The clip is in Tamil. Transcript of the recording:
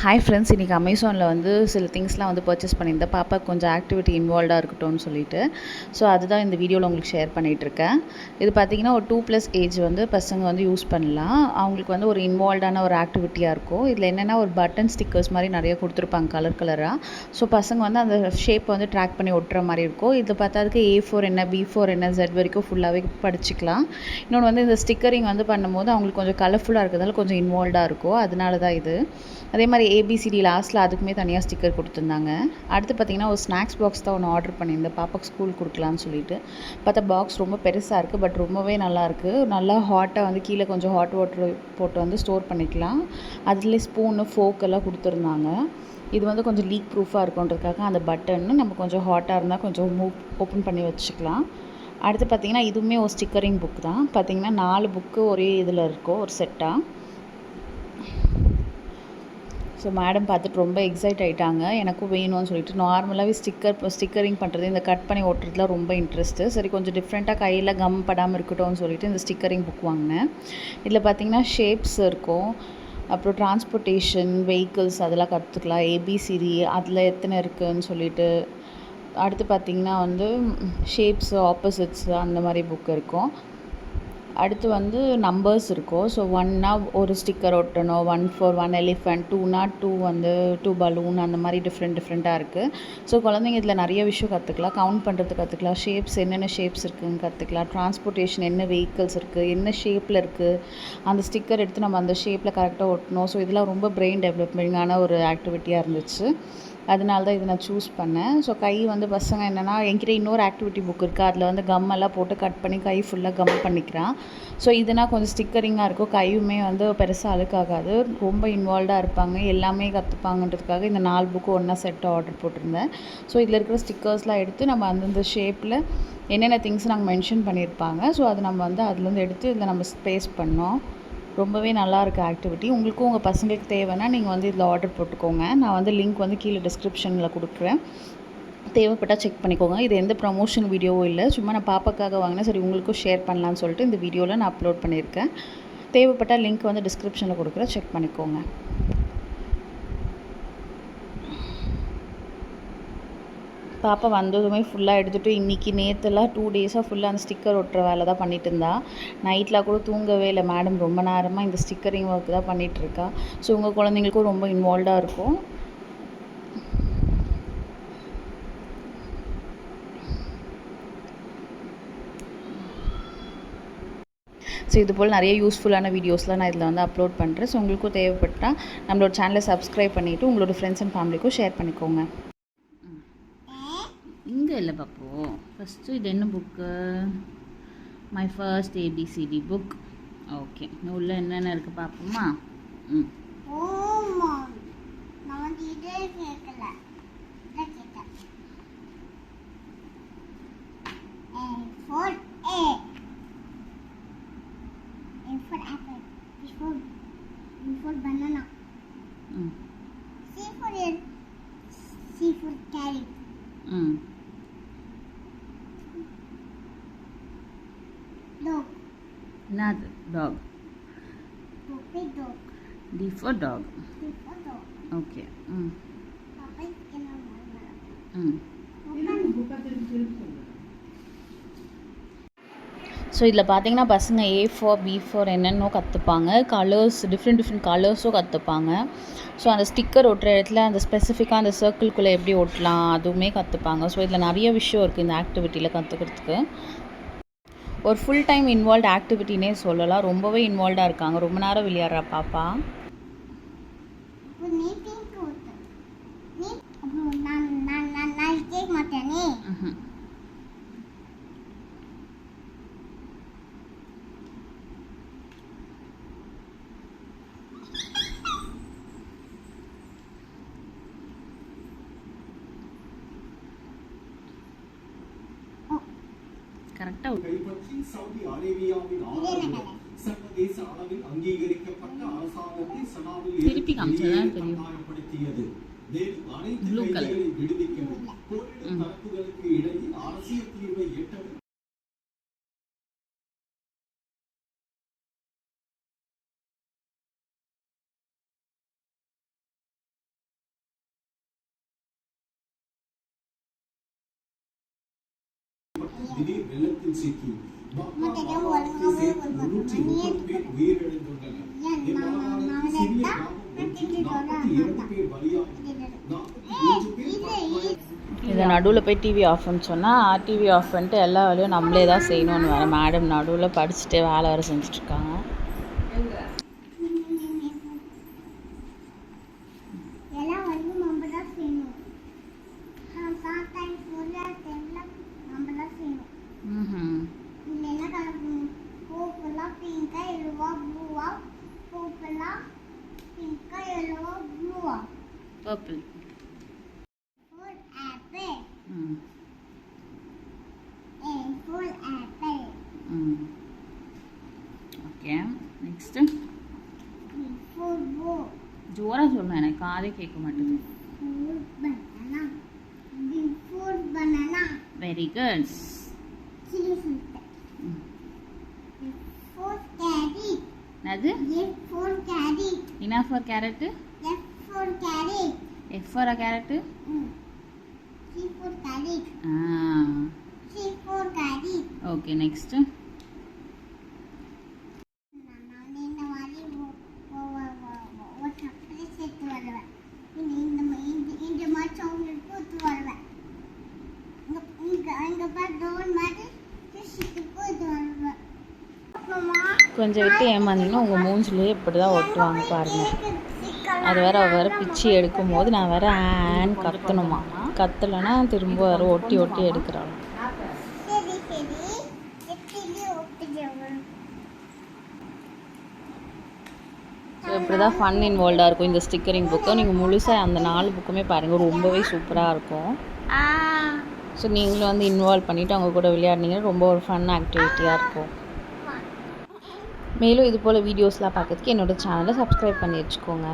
ஹாய் ஃப்ரெண்ட்ஸ், இன்றைக்கி அமேசானில் வந்து சில திங்ஸ்லாம் வந்து பர்ச்சேஸ் பண்ணியிருந்தேன். பாப்பா கொஞ்சம் ஆக்டிவிட்டி இன்வால்வ்டாக இருக்கட்டும்னு சொல்லிட்டு. ஸோ அதுதான் இந்த வீடியோவில் உங்களுக்கு ஷேர் பண்ணிகிட்ருக்கேன். இது பார்த்திங்கன்னா ஒரு 2+ ஏஜ் வந்து பசங்க வந்து யூஸ் பண்ணலாம். அவங்களுக்கு வந்து ஒரு இன்வால்வ்டான ஒரு ஆக்டிவிட்டியாக இருக்கும். இதில் என்னென்னா ஒரு பட்டன் ஸ்டிக்கர்ஸ் மாதிரி நிறைய கொடுத்துருப்பாங்க கலர் கலராக. ஸோ பசங்க வந்து அந்த ஷேப்பை வந்து ட்ராக் பண்ணி ஒட்டுற மாதிரி இருக்கும். இதில் பார்த்ததுக்கு A4 என்ன, B4 என்ன, Z வரைக்கும் ஃபுல்லாகவே படிச்சுக்கலாம். இன்னொன்று வந்து இந்த ஸ்டிக்கரிங் வந்து பண்ணும்போது அவங்களுக்கு கொஞ்சம் கலர்ஃபுல்லாக இருக்கிறதால கொஞ்சம் இன்வால்வ்டாக இருக்கும். அதனால தான் இது. அதே மாதிரி ABCD லாஸ்ட்டில் அதுக்குமே தனியாக ஸ்டிக்கர் கொடுத்துருந்தாங்க. அடுத்து பார்த்திங்கன்னா ஒரு ஸ்நாக்ஸ் பாக்ஸ் தான் ஒன்று ஆர்டர் பண்ணியிருந்தேன் பாப்பாக்கு ஸ்கூல் கொடுக்கலான்னு சொல்லிட்டு. பார்த்தா பாக்ஸ் ரொம்ப பெருசாக இருக்குது, பட் ரொம்பவே நல்லாயிருக்கு. நல்லா ஹாட்டாக வந்து கீழே கொஞ்சம் ஹாட் வாட்டர் போட்டு வந்து ஸ்டோர் பண்ணிக்கலாம். அதுலேயே ஸ்பூனு ஃபோக் எல்லாம் கொடுத்துருந்தாங்க. இது வந்து கொஞ்சம் லீக் ப்ரூஃபாக இருக்குன்றதுக்காக அந்த பட்டன்னு நம்ம கொஞ்சம் ஹாட்டாக இருந்தால் கொஞ்சம் ஓப்பன் பண்ணி வச்சுக்கலாம். அடுத்து பார்த்திங்கன்னா இதுவுமே ஒரு ஸ்டிக்கரிங் புக் தான். பார்த்திங்கன்னா 4 புக்கு ஒரே இதில் இருக்கும், ஒரு செட்டாக. ஸோ மேடம் பார்த்துட்டு ரொம்ப எக்ஸைட் ஆகிட்டாங்க, எனக்கும் வேணும்னு சொல்லிட்டு. நார்மலாகவே ஸ்டிக்கரிங் பண்ணுறது, இந்த கட் பண்ணி ஓட்டுறதுலாம் ரொம்ப இன்ட்ரெஸ்ட்டு. சரி கொஞ்சம் டிஃப்ரெண்ட்டாக கையில் கம் படாமல் இருக்கட்டும்னு சொல்லிட்டு இந்த ஸ்டிக்கரிங் புக் வாங்கினேன். இதில் பார்த்திங்கன்னா ஷேப்ஸ் இருக்கும், அப்புறம் டிரான்ஸ்போர்ட்டேஷன், வெஹிக்கிள்ஸ் அதெல்லாம் கற்றுக்கலாம். ABCD அதில் எத்தனை இருக்குதுன்னு சொல்லிட்டு. அடுத்து பார்த்திங்கன்னா வந்து ஷேப்ஸு, ஆப்போசிட்ஸு அந்த மாதிரி புக் இருக்கும். அடுத்து வந்து நம்பர்ஸ் இருக்கும். ஸோ 1னா ஒரு ஸ்டிக்கர் ஒட்டணும், 1 for 1 எலிஃபண்ட், 2னா 2 வந்து 2 பலூன், அந்த மாதிரி டிஃப்ரெண்ட்டாக இருக்குது. ஸோ குழந்தைங்க இதில் நிறைய விஷயம் கற்றுக்கலாம். கவுண்ட் பண்ணுறது கற்றுக்கலாம், ஷேப்ஸ் என்னென்ன ஷேப்ஸ் இருக்குதுன்னு கற்றுக்கலாம், டிரான்ஸ்போர்ட்டேஷன் என்ன வெஹிக்கிள்ஸ் இருக்குது, என்ன ஷேப்பில் இருக்குது, அந்த ஸ்டிக்கர் எடுத்து நம்ம அந்த ஷேப்பில் கரெக்டாக ஒட்டணும். ஸோ இதெல்லாம் ரொம்ப பிரெயின் டெவலப்மெண்ட்டான ஒரு ஆக்டிவிட்டியாக இருந்துச்சு. அதனால தான் இதை நான் சூஸ் பண்ணேன். ஸோ கை வந்து பசங்க என்னென்னா, என்கிட்ட இன்னொரு ஆக்டிவிட்டி புக் இருக்குது, அதில் வந்து கம்மெல்லாம் போட்டு கட் பண்ணி கை ஃபுல்லாக கம் பண்ணிக்கிறான். ஸோ இதுனா கொஞ்சம் ஸ்டிக்கரிங்காக இருக்கும், கையுமே வந்து பெருசாக அழுக்காகாது, ரொம்ப இன்வால்வ்டாக இருப்பாங்க, எல்லாமே கற்றுப்பாங்கன்றதுக்காக இந்த 4 புக்கு ஒன்றா செட்டு ஆர்டர் போட்டிருந்தேன். ஸோ இதில் இருக்கிற ஸ்டிக்கர்ஸ்லாம் எடுத்து நம்ம அந்தந்த ஷேப்பில் என்னென்ன திங்ஸ் நாங்கள் மென்ஷன் பண்ணியிருப்பாங்க. ஸோ அது நம்ம வந்து அதுலேருந்து எடுத்து இதில் நம்ம ஸ்பேஸ் பண்ணோம். ரொம்பவே நல்லாயிருக்கு ஆக்டிவிட்டி. உங்களுக்கும் உங்கள் பசங்களுக்கு தேவைன்னா நீங்கள் வந்து இதில் ஆர்டர் போட்டுக்கோங்க. நான் வந்து லிங்க் வந்து கீழே டிஸ்கிரிப்ஷனில் கொடுக்குறேன், தேவைப்பட்டால் செக் பண்ணிக்கோங்க. இது எந்த ப்ரமோஷன் வீடியோவும் இல்லை, சும்மா நான் பாப்பாக்காக வாங்கினேன், சரி உங்களுக்கும் ஷேர் பண்ணலான்னு சொல்லிட்டு இந்த வீடியோவில் நான் அப்லோட் பண்ணியிருக்கேன். தேவைப்பட்டால் லிங்க் வந்து டிஸ்கிரிப்ஷனில் கொடுக்குறேன், செக் பண்ணிக்கோங்க. பாப்பா வந்ததுமே ஃபுல்லாக எடுத்துகிட்டு இன்றைக்கி நேற்றுலாம் 2 டேஸாக ஃபுல்லாக அந்த ஸ்டிக்கர் ஒட்டுற வேலை தான் பண்ணிட்டு இருந்தா. நைட்டில் கூட தூங்கவே இல்லை. மேடம் ரொம்ப நேரமாக இந்த ஸ்டிக்கரிங் ஒர்க் தான் பண்ணிகிட்ருக்கா. ஸோ உங்கள் குழந்தைங்களுக்கும் ரொம்ப இன்வால்வ்டாக இருக்கும். ஸோ இது போல் நிறைய யூஸ்ஃபுல்லான வீடியோஸ்லாம் நான் இதில் வந்து அப்லோட் பண்ணுறேன். ஸோ உங்களுக்கும் தேவைப்பட்டால் நம்மளோட சேனலை சப்ஸ்கிரைப் பண்ணிவிட்டு உங்களோட ஃப்ரெண்ட்ஸ் அண்ட் ஃபேமிலிக்கும் ஷேர் பண்ணிக்கோங்க. இங்கே இல்லை பாப்போ, ஃபஸ்ட்டு இது என்ன book? My first ABCD book. Okay, உள்ள என்னென்ன இருக்குது பார்ப்போமா? Banana. C for carrot. Dog. Another dog. Big dog. D for dog. D for dog. Okay. Papa is in a so இதில் பார்த்தீங்கன்னா பசங்க A4 B4 என்னென்னோ கற்றுப்பாங்க. கலர்ஸ் டிஃப்ரெண்ட் கலர்ஸும் கற்றுப்பாங்க. ஸோ அந்த ஸ்டிக்கர் ஒட்டுற இடத்துல அந்த ஸ்பெசிஃபிக்காக அந்த சர்க்கிள்குள்ளே எப்படி ஒட்டலாம் அதுவுமே கற்றுப்பாங்க. ஸோ இதில் நிறைய விஷயம் இருக்குது இந்த ஆக்டிவிட்டியில் கற்றுக்கிறதுக்கு. ஒரு ஃபுல் டைம் இன்வால்வ்ட் ஆக்டிவிட்டினே சொல்லலாம். ரொம்பவே இன்வால்வ்டாக இருக்காங்க. ரொம்ப நேரம் விளையாடுறா பாப்பா. கரெக்டாக கைப்பற்றி சவுதி அரேபியாவின் ஆதரவு சர்வதேச அளவில் அங்கீகரிக்கப்பட்ட அரசாங்கத்தை சனாவில் கட்டாயப்படுத்தியது. அனைத்து கைதிகளை விடுவிக்கவும் போரிடும் தரப்புகளுக்கு இடையில் அரசியல் தீர்வை எட்டவும் திடீர் வெள்ளத்தில் சிக்கி பக்மா மாவட்டத்தை சேர்த்து 130 பேர் உயிரிழந்துள்ளனர். இம்மாநாடுக்கு சிறிய கிராமம் 42 பேர் பலியாகினர். 43 பேர் படுகாயம். இதை நடுவில் போய் டிவி ஆஃப் பண்ண சொன்னால் டிவி ஆஃப் பண்ணிட்டு எல்லா வேலையும் நம்மளே தான் செய்யணும்னு வேறு மேடம் நடுவில் படிச்சுட்டே வேலை வேறு செஞ்சுட்ருக்காங்க. எல்லாம் வந்து நம்ம தான் செய்யணும். சம்டைம்ஸ் ஒரு டைம்ல நம்ம தான் செய்யணும். இதில் என்ன கலக்கணும்? பூப்பெல்லாம் பிங்கா எல்லோவா ப்ளூவா? பூப்பெல்லாம் பிங்கா எல்லோவா ப்ளூவா? Purple. Full apple. A full apple. Okay next B full book. ஜோராக சொல்லணும், எனக்கு காதே கேட்க மாட்டேது. Full banana. B full banana. Very good. Chili fruit. A full carrot. அது A full carrot. என்ன for carrot? F full carrot. F for carrot? C full carrot. C full carrot. Okay next நான் இந்த மாதிரி ஒரு சர்ப்ரைஸ் எடுத்து வருவேன். இந்த மாதிரி சாக்லேட் எடுத்து வருவேன். இங்கே பாரு டோன் மாதிரி ஃபிஷ்ஷுக்கு எடுத்து வருவேன். கொஞ்சம் விட்டு ஏமாந்தீங்கன்னா உங்கள் மூஞ்சிலே இப்படி தான் ஒட்டுவாங்க பாருங்கள். அது வேறு வேறு பிச்சு எடுக்கும் போது நான் வேறு ஆன்னு கத்தணுமா, கத்தலைன்னா திரும்ப வேறு ஒட்டி ஒட்டி எடுக்கிறாள். சரி சரி எப்படி ஒட்டுது? இப்படி தான் ஃபன் இன்வால்வ்டாக இருக்கும் இந்த ஸ்டிக்கரிங் புக்கு. நீங்கள் முழுசாக அந்த 4 புக்குமே பாருங்கள், ரொம்பவே சூப்பராக இருக்கும். ஸோ நீங்களும் வந்து இன்வால்வ் பண்ணிவிட்டு அவங்க கூட விளையாடினீங்கன்னா ரொம்ப ஒரு ஃபன் ஆக்டிவிட்டியாக இருக்கும். மேலும் இது போல் வீடியோஸ்லாம் பார்க்கறதுக்கு என்னோடய சேனலை சப்ஸ்கிரைப் பண்ணி வச்சுக்கோங்க.